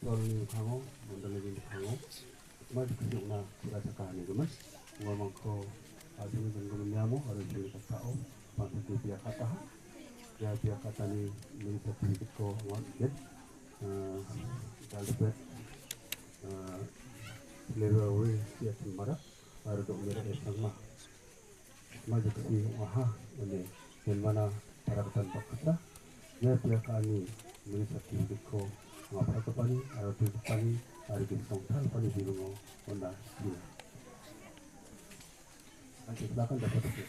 Soalnya kamu, modal lagi kamu, macam kerja kurasa kahani gemas, ngomong ko, aduh dengan nyamu harus jadi tahu, maksudnya dia kata, ya dia kata ni minta sedikit ko, wanted, kalau bet, level away dia semara, harus dokter esama, macam kerja wah, ini, yang mana para ketan paksa, ya dia kani minta sedikit ko. Apa pani, ada tu pani, ada di songkal pani di rumah, onda dia. Nanti belakang dapat tu.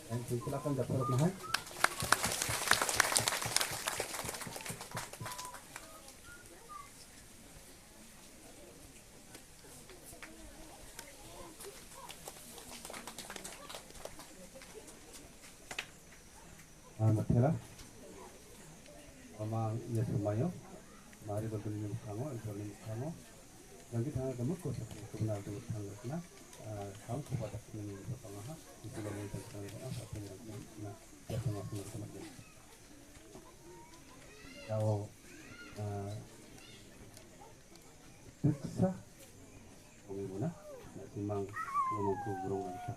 Nanti belakang dapat mahal. Matera, mama ya sumayo, mari berkumpul kamu, berkumpul kamu. Nanti tanggal kamu kau sebenarnya tu tanggal mana? Kamu kepada sini bersama itu lagi tentang apa yang nak bersama teman-teman. Kalau Teksa, kami mana? Nasi mang ngomong ke burung kita.